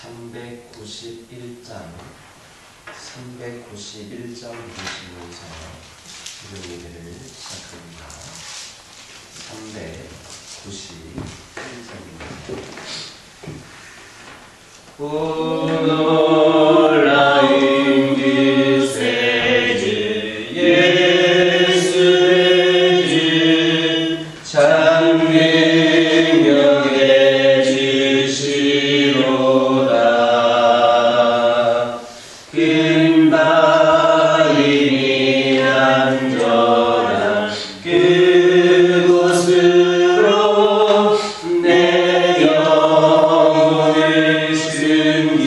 391장 보시면서 이런 예배를 시작합니다. 391장입니다. 오노라인 기세지 예수의 장명의 지시로다. 금바위니 안전한 그곳으로 내 영혼을 숨기시네.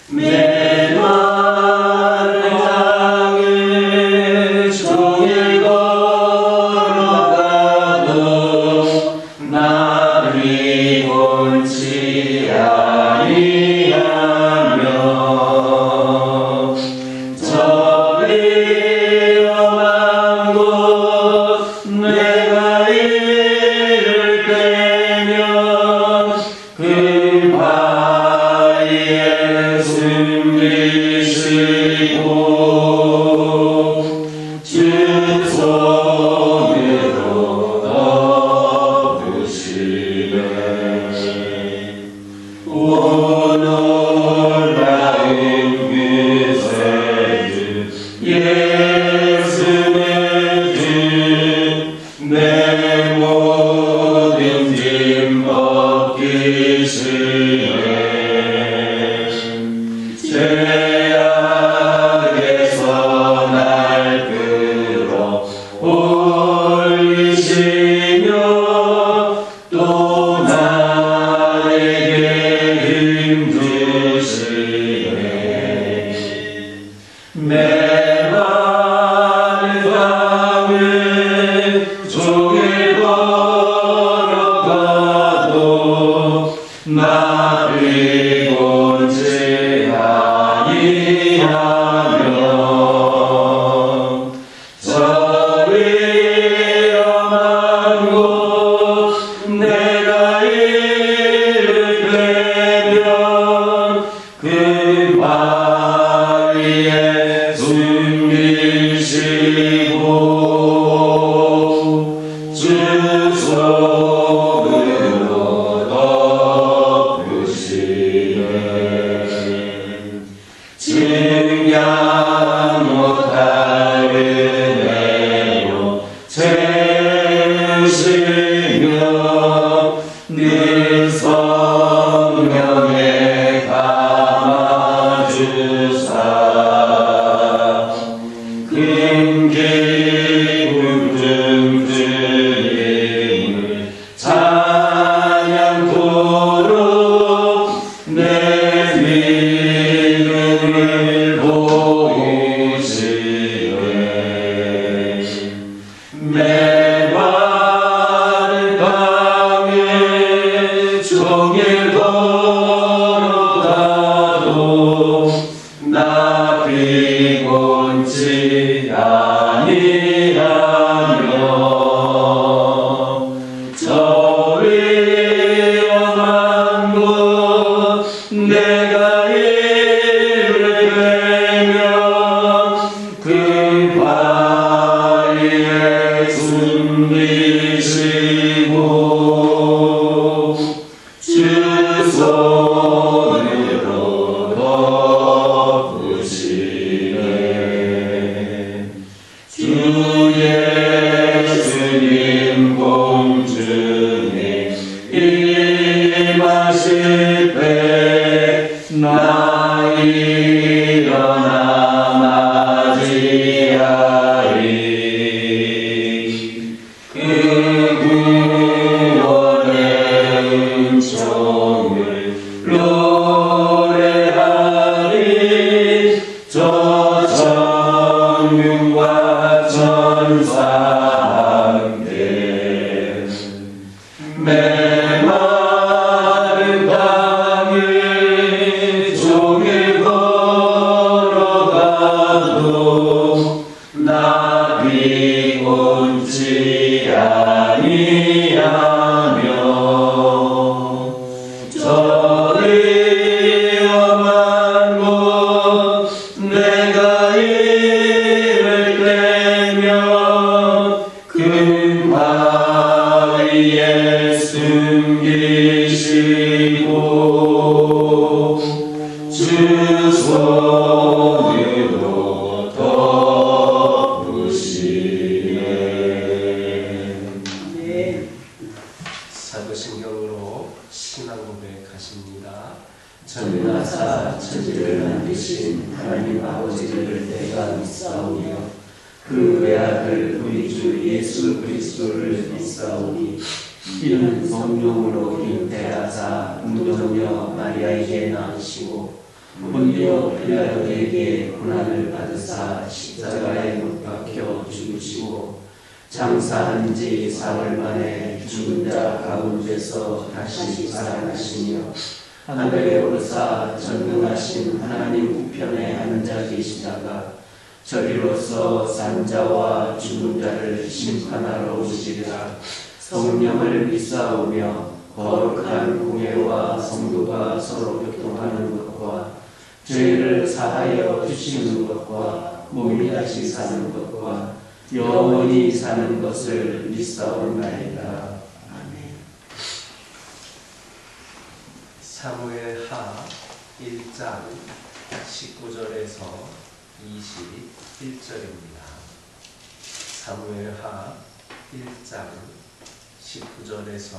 메마른 땅을 종일 걸어가도 나를 본치 아니하며 저 위험한 곳 내가 이를 빼면 그 바위에 숨기시고 주 손으로 덮으시네. 오노라인 기세주 예수의 주 내 모든 짐 벗기시네. 죄악에서 날 끌어 올리시며 또 나에게 힘 주시네. 메마른 땅을 종일 걸어가도 나를 본치 아니하며 저 위험한 곳 내가 이를 빼면 그 바위에 숨기시고 주 손으로 덮으시네. 증량 못할 은혜로 채우시며 늘 성령에 감아주사 금기군중 주님을 찬양토록 내 믿음을 보이시네. 메마른 땅을 종일 걸어가도 나 피곤치 아니하며 저 위험한 곳 내가 이를 빼면 그 바위에 숨기시고 주 손으로 덮으시네. 주 예수님 공중에 임하실 때 나 일어나 맞이하리. 그 구원의 은총을 노래하리. 저 천군과 천사 함께 메마른 땅을 종일 걸어가도 나 피곤치 아니하며 크신 하나님 아버지를 내가 믿사오며 그 외아들 우리 주 예수 그리스도를 믿사오니 이는 성령으로 잉태하사 궁정녀 마리아에게 낳으시고 본디오 필라도에게 고난을 받으사 십자가에 못 박혀 죽으시고 장사한 지 사흘 만에 죽은 자 가운데서 다시 살아나시며 하늘에 오르사 전능하신 하나님 우편에 앉아 계시다가 저리로서 산자와 죽은 자를 심판하러 오시리라. 성령을 믿사오며 거룩한 공예와 성도가 서로 교통하는 것과 죄를 사하여 주시는 것과 몸이 다시 사는 것과 영원히 사는 것을 믿사옵나이다. 아멘. 사무엘하 1장 19절에서 21절입니다. 사무엘하 1장 19절에서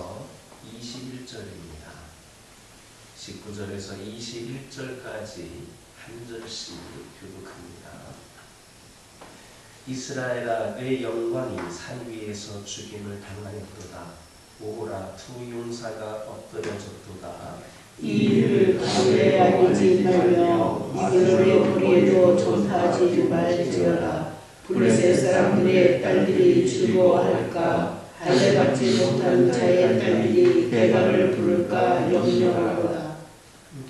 21절입니다. 19절에서 21절까지 한 절씩 교독합니다. 이스라엘아, 내 영광이 산 위에서 죽임을 당하였도다. 오라, 두 용사가 엎드려졌도다. 이 일을 가에 알리지 말며 이들의 머리에도 전파하지 말지어라. 블레셋 사람들의 딸들이 즐거워할까, 할례받지 못한 자의 딸들이 대가를 부를까 염려하노라.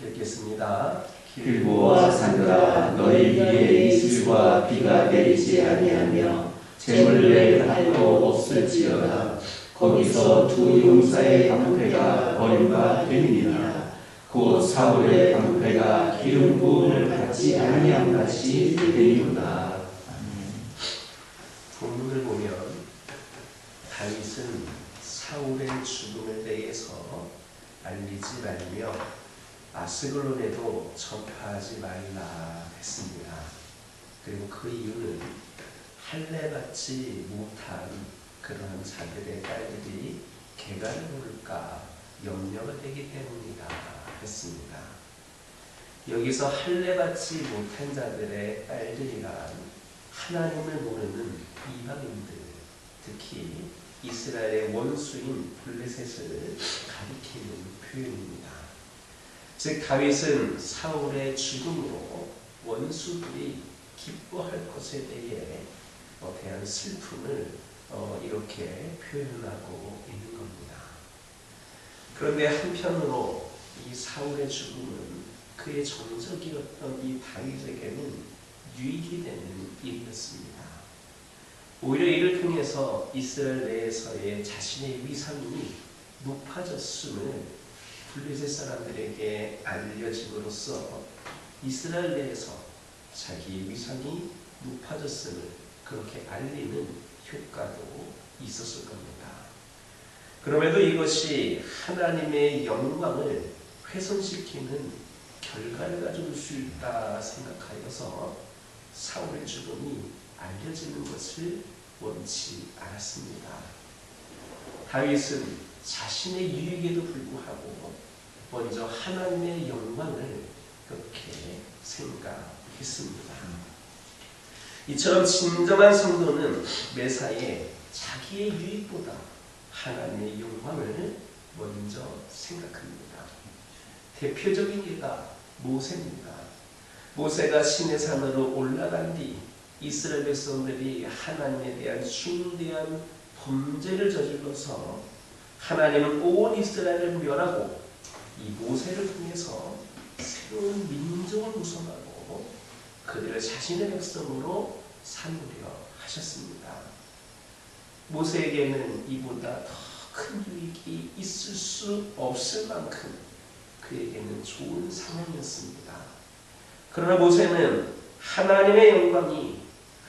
읽겠습니다. 길보아 산들아, 너희 위에 이슬과 비가 내리지 아니하며 재물낼 할도 없을지어다. 거기서 두 용사의 방패가 버림바 되니라. 곧 사울의 방패가 기름 부음을 받지 아니함 같이 되리로다. 본문을 보면 다윗은 사울의 죽음에 대해서 알리지 말며 아스글론에도 전파하지 말라 했습니다. 그리고 그 이유는 할례받지 못한 그러한 자들의 딸들이 개간을 부를까 염려가 되기 때문이다 했습니다. 여기서 할례받지 못한 자들의 딸들이란 하나님을 모르는 이방인들, 특히 이스라엘의 원수인 블레셋을 가리키는 표현입니다. 즉 다윗은 사울의 죽음으로 원수들이 기뻐할 것에 대한 슬픔을 이렇게 표현하고 있는 겁니다. 그런데 한편으로 이 사울의 죽음은 그의 정적이었던 이 다윗에게는 유익이 되는 일이었습니다. 오히려 이를 통해서 이스라엘 내에서의 자신의 위상이 높아졌음을 블레셋 사람들에게 알려짐으로써 이스라엘 내에서 자기의 위상이 높아졌음을 그렇게 알리는 효과도 있었을 겁니다. 그럼에도 이것이 하나님의 영광을 훼손시키는 결과를 가져올 수 있다 생각하여서 사울의 죽음이 알려지는 것을 원치 않았습니다. 다윗은 자신의 유익에도 불구하고 먼저 하나님의 영광을 그렇게 생각했습니다. 이처럼 진정한 성도는 매사에 자기의 유익보다 하나님의 영광을 먼저 생각합니다. 대표적인 예가 모세입니다. 모세가 시내 산으로 올라간 뒤 이스라엘 백성들이 하나님에 대한 중대한 범죄를 저질러서 하나님은 온 이스라엘을 멸하고 이 모세를 통해서 새로운 민족을 구성하고 그들을 자신의 백성으로 삼으려 하셨습니다. 모세에게는 이보다 더 큰 유익이 있을 수 없을 만큼 그에게는 좋은 상황이었습니다. 그러나 모세는 하나님의 영광이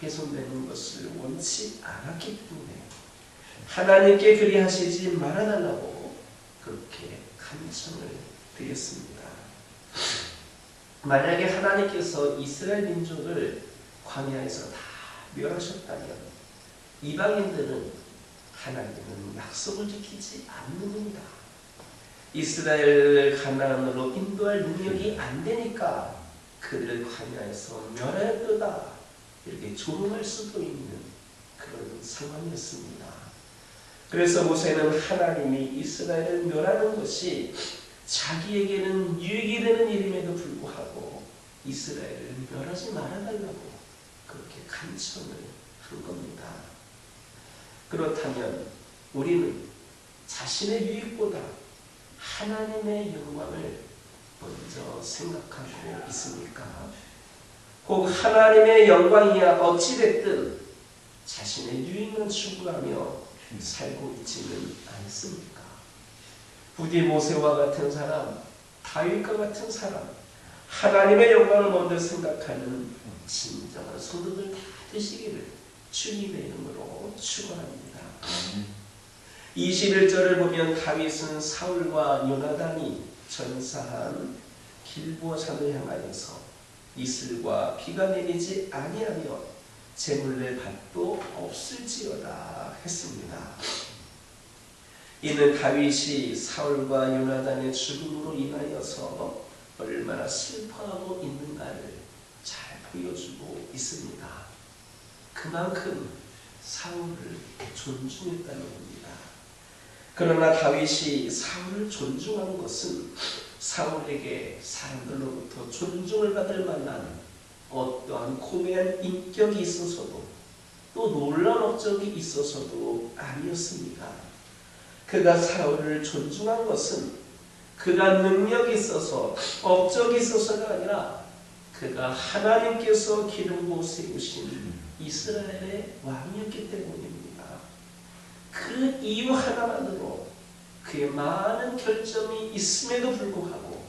훼손되는 것을 원치 않았기 때문에 하나님께 그리하시지 말아달라고 그렇게 간청을 드렸습니다. 만약에 하나님께서 이스라엘 민족을 광야에서 다 멸하셨다면 이방인들은 하나님은 약속을 지키지 않는 겁니다. 이스라엘을 가나안으로 인도할 능력이 안 되니까 그들을 광야에서 멸하였도다 이렇게 조롱할 수도 있는 그런 상황이었습니다. 그래서 모세는 하나님이 이스라엘을 멸하는 것이 자기에게는 유익이 되는 일임에도 불구하고 이스라엘을 멸하지 말아달라고 그렇게 간청을 한 겁니다. 그렇다면 우리는 자신의 유익보다 하나님의 영광을 먼저 생각하고 있습니까? 혹 하나님의 영광이야 어찌됐든 자신의 유익만 추구하며 살고 있지는 않습니까? 부디 모세와 같은 사람, 다윗과 같은 사람, 하나님의 영광을 먼저 생각하는 진정한 성도들 다 되시기를 주님의 이름으로 축원합니다. 21절을 보면 다윗은 사울과 요나단이 전사한 길보아 산을 향하여서 이슬과 비가 내리지 아니하며 재물낼 밭도 없을지어다 했습니다. 이는 다윗이 사울과 요나단의 죽음으로 인하여서 얼마나 슬퍼하고 있는가를 잘 보여주고 있습니다. 그만큼 사울을 존중했다는 겁니다. 그러나 다윗이 사울을 존중하는 것은 사울에게 사람들로부터 존중을 받을 만한 어떠한 고귀한 인격이 있어서도 또 놀라운 업적이 있어서도 아니었습니다. 그가 사울을 존중한 것은 그가 능력이 있어서 업적이 있어서가 아니라 그가 하나님께서 기름 부어 세우신 이스라엘의 왕이었기 때문입니다. 그 이유 하나만으로 그의 많은 결점이 있음에도 불구하고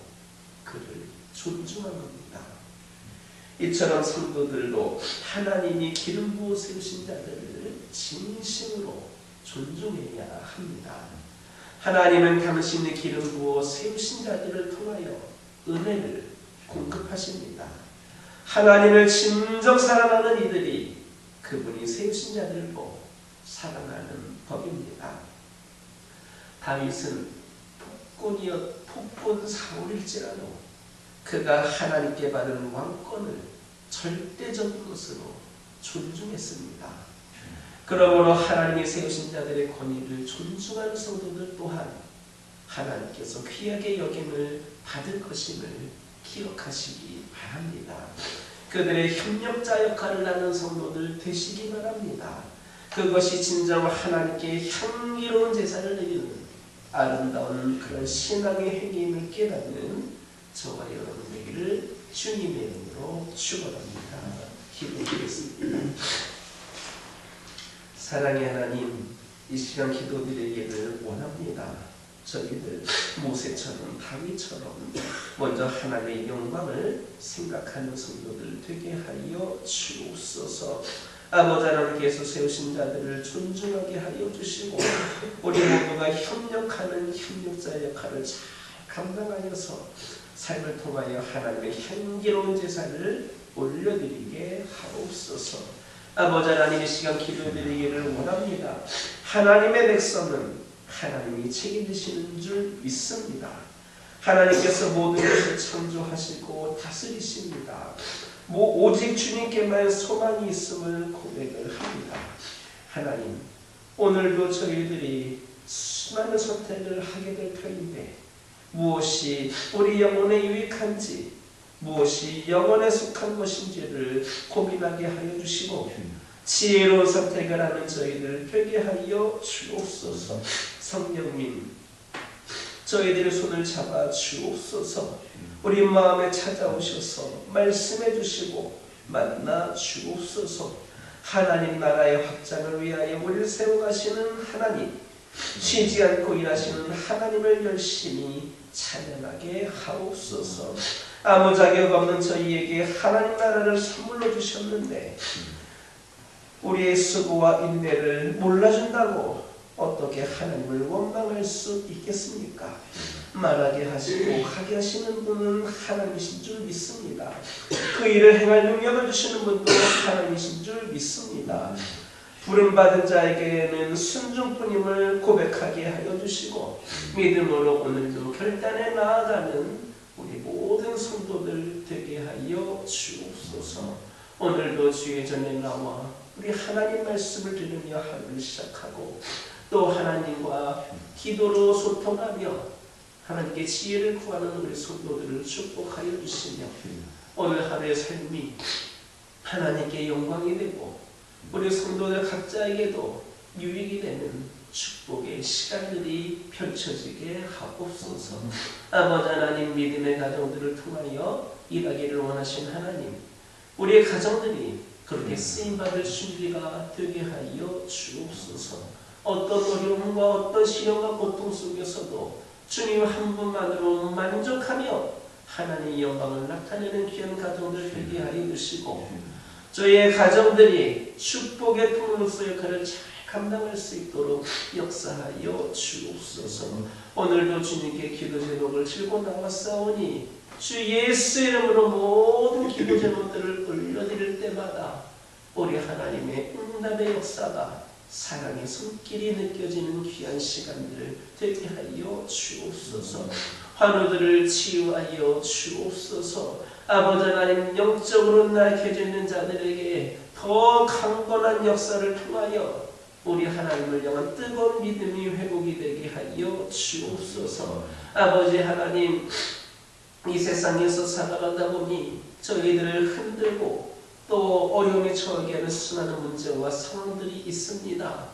그를 존중한 겁니다. 이처럼 성도들도 하나님이 기름 부어 세우신 자들을 진심으로 존중해야 합니다. 하나님은 당신의 기름 부어 세우신 자들을 통하여 은혜를 공급하십니다. 하나님을 진정 사랑하는 이들이 그분이 세우신 자들로 사랑하는 법입니다. 다윗은 폭군 사울일지라도 그가 하나님께 받은 왕권을 절대적인 것으로 존중했습니다. 그러므로 하나님이 세우신 자들의 권위를 존중하는 성도들 또한 하나님께서 귀하게 여김을 받을 것임을 기억하시기 바랍니다. 그들의 협력자 역할을 하는 성도들 되시기 바랍니다. 그것이 진정 하나님께 향기로운 제사를 드리는 아름다운 그런 신앙의 행위임을 깨닫는 저와 여러분 되기를 주님의 이름으로 축원합니다. 기도드리겠습니다. 사랑의 하나님, 이 시간 기도드리기를 원합니다. 저희들 모세처럼 다윗처럼 먼저 하나님의 영광을 생각하는 성도들 되게 하여 주옵소서. 아버지 하나님께서 세우신 자들을 존중하게 하여 주시고 우리 모두가 협력하는 협력자 역할을 잘 감당하여서 삶을 통하여 하나님의 향기로운 제사를 올려드리게 하옵소서. 아버지 하나님, 이 시간 기도드리기를 원합니다. 하나님의 백성은 하나님이 책임지시는 줄 믿습니다. 하나님께서 모든 것을 창조하시고 다스리십니다. 오직 주님께만 소망이 있음을 고백을 합니다. 하나님, 오늘도 저희들이 수많은 선택을 하게 될 터인데 무엇이 우리 영혼에 유익한지, 무엇이 영혼에 속한 것인지를 고민하게 하여 주시고 지혜로운 선택을 하는 저희들 되게 하여 주옵소서. 성령님, 저희들의 손을 잡아 주옵소서. 우리 마음에 찾아오셔서 말씀해 주시고 만나 주옵소서. 하나님 나라의 확장을 위하여 우리를 세워가시는 하나님, 쉬지 않고 일하시는 하나님을 열심히 찬양하게 하옵소서. 아무 자격 없는 저희에게 하나님 나라를 선물로 주셨는데 우리의 수고와 인내를 몰라준다고 어떻게 하나님을 원망할 수 있겠습니까? 말하게 하시고 하게 하시는 분은 하나님이신 줄 믿습니다. 그 일을 행할 능력을 주시는 분도 하나님이신 줄 믿습니다. 부름받은 자에게는 순종뿐임을 고백하게 하여 주시고 믿음으로 오늘도 결단에 나아가는 우리 모든 성도들 되게 하여 주옵소서. 오늘도 주의 전에 나와 우리 하나님 말씀을 들으며 하루를 시작하고 또 하나님과 기도로 소통하며 하나님께 지혜를 구하는 우리 성도들을 축복하여 주시며 오늘 하루의 삶이 하나님께 영광이 되고 우리 성도들 각자에게도 유익이 되는 축복의 시간들이 펼쳐지게 하옵소서. 아버지 하나님, 믿음의 가정들을 통하여 일하기를 원하신 하나님, 우리의 가정들이 그렇게 쓰임받을 준비가 되게 하여 주옵소서. 어떤 어려움과 어떤 시련과 고통 속에서도 주님 한 분만으로 만족하며 하나님의 영광을 나타내는 귀한 가정들 되게 하여 주시고 저희의 가정들이 축복의 통로로서 역할을 잘 감당할 수 있도록 역사하여 주옵소서. 오늘도 주님께 기도 제목을 들고 나왔사오니 주 예수 이름으로 모든 기도 제목들을 올려드릴 때마다 우리 하나님의 응답의 역사가 사랑의 손길이 느껴지는 귀한 시간들을 되게 하여 주옵소서. 환우들을 치유하여 주옵소서. 아버지 하나님, 영적으로 나약해져 있는 자들에게 더 강건한 역사를 통하여 우리 하나님을 향한 뜨거운 믿음이 회복이 되게 하여 주옵소서. 아버지 하나님, 이 세상에서 살아가다 보니 저희들을 흔들고 또 어려움에 처하게 하는 수많은 문제와 상황들이 있습니다.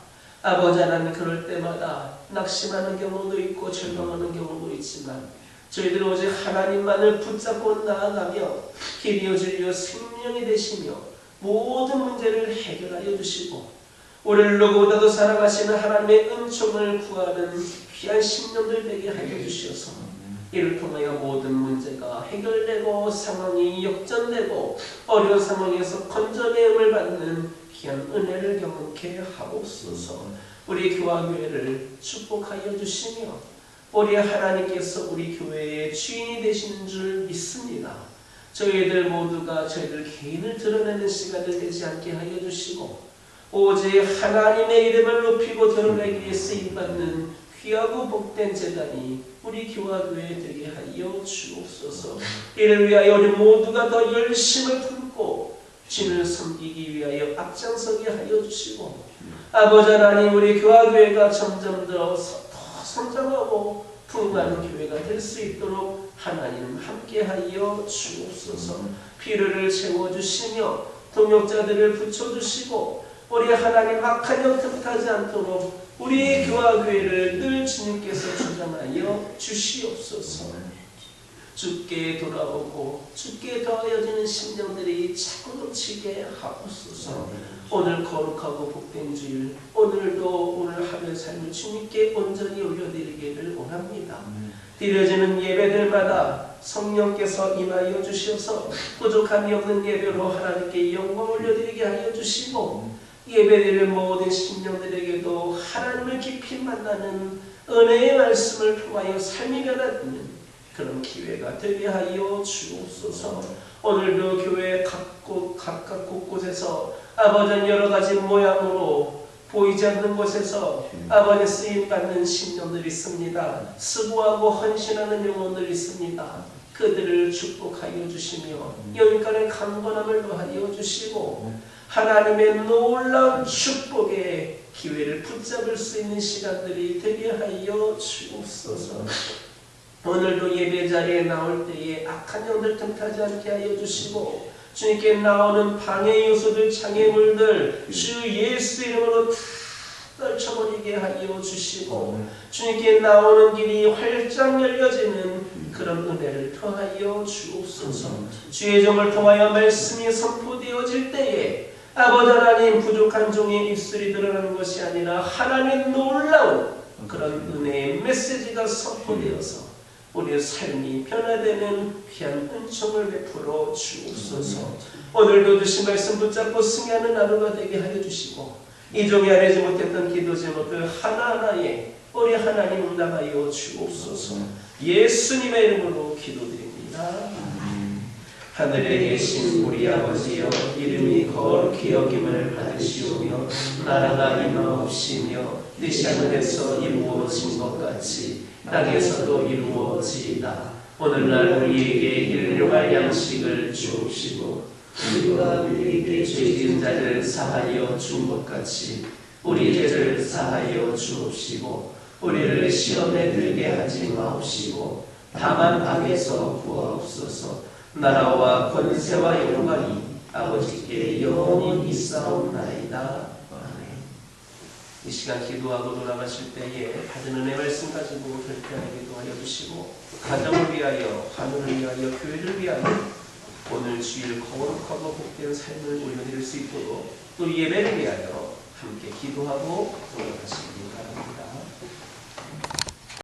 아버지 하나님, 그럴 때마다 낙심하는 경우도 있고 절망하는 경우도 있지만 저희들은 오직 하나님만을 붙잡고 나아가며 길이요 진리요 생명이 되시며 모든 문제를 해결하여 주시고 우리를 누구보다도 사랑하시는 하나님의 은총을 구하는 귀한 심령들 되게 하여 주시어서 이를 통하여 모든 문제가 해결되고 상황이 역전되고 어려운 상황에서 건져내음을 받는 귀한 은혜를 경험케 하옵소서. 우리 교화교회를 축복하여 주시며 우리 하나님께서 우리 교회의 주인이 되시는 줄 믿습니다. 저희들 모두가 저희들 개인을 드러내는 시간을 되지 않게 하여 주시고 오직 하나님의 이름을 높이고 드러내기 위해 쓰임받는 귀하고 복된 재단이 우리 교화교회에 되게 하여 주옵소서. 이를 위하여 우리 모두가 더 열심을 품고 주님을 섬기기 위하여 앞장서게 하여 주시고 아버지 하나님, 우리 교화교회가 점점 더 성장하고 풍부한 교회가 될 수 있도록 하나님 함께하여 주옵소서. 필요를 채워주시며 동역자들을 붙여주시고 우리 하나님 악한 영 틈타지 않도록 우리 교화교회를 늘 주님께서 주장하여 주시옵소서. 주께 돌아오고 주께 더하여지는 심령들이 자꾸 넘치게 하옵소서. 오늘 거룩하고 복된 주일, 오늘도 오늘 하루의 삶을 주님께 온전히 올려드리기를 원합니다. 드려지는 예배들마다 성령께서 임하여 주셔서 부족함이 없는 예배로 하나님께 영광 올려드리게 하여 주시고 예배드리는 모든 심령들에게도 하나님을 깊이 만나는 은혜의 말씀을 통하여 삶이 변화되는 그런 기회가 되게 하여 주옵소서. 오늘도 교회 각각 곳곳에서 아버지 여러 가지 모양으로 보이지 않는 곳에서 아버지 쓰임받는 심령들이 있습니다. 수고하고 헌신하는 영혼들이 있습니다. 그들을 축복하여 주시며 영육간의 강건함을 더하여 주시고 하나님의 놀라운 축복의 기회를 붙잡을 수 있는 시간들이 되게 하여 주옵소서. 오늘도 예배 자리에 나올 때에 악한 영들 틈타지 않게 하여 주시고 주님께 나오는 방해 요소들, 장애물들 주 예수 이름으로 다 떨쳐버리게 하여 주시고 주님께 나오는 길이 활짝 열려지는 그런 은혜를 통하여 주옵소서. 주의 종을 통하여 말씀이 선포되어질 때에 아버지 하나님, 부족한 종의 입술이 드러나는 것이 아니라 하나님의 놀라운 그런 은혜의 메시지가 선포되어서 우리의 삶이 변화되는 귀한 은총을 베풀어 주옵소서. 오늘도 주신 말씀 붙잡고 승리하는 하루가 되게 하여 주시고 이 종이 알지 못했던 기도 제목들 하나하나에 우리 하나님 응답하여 주옵소서. 예수님의 이름으로 기도드립니다. 하늘에 계신 우리 아버지여, 이름이 거룩히 여김을 받으시오며 나라가 임하옵시며 뜻이 하늘에서 이루어진 것 같이 땅에서도 이루어지이다. 오늘날 우리에게 일용할 양식을 주옵시고 우리가 우리에게 죄 지은 자를 사하여 준 것 같이 우리 죄를 사하여 주옵시고 우리를 시험에 들게 하지 마옵시고 다만 악에서 구하옵소서. 나라와 권세와 영광이 아버지께 영원히 있사옵나이다. 아멘. 이 시간 기도하고 돌아가실 때에 받은 은혜 말씀 가지고 결단하게 기도하여 주시고 가정을 위하여, 하늘을 위하여, 교회를 위하여 오늘 주일 거룩하고 복된 삶을 올려드릴 수 있도록 또 예배를 위하여 함께 기도하고 돌아가십니다.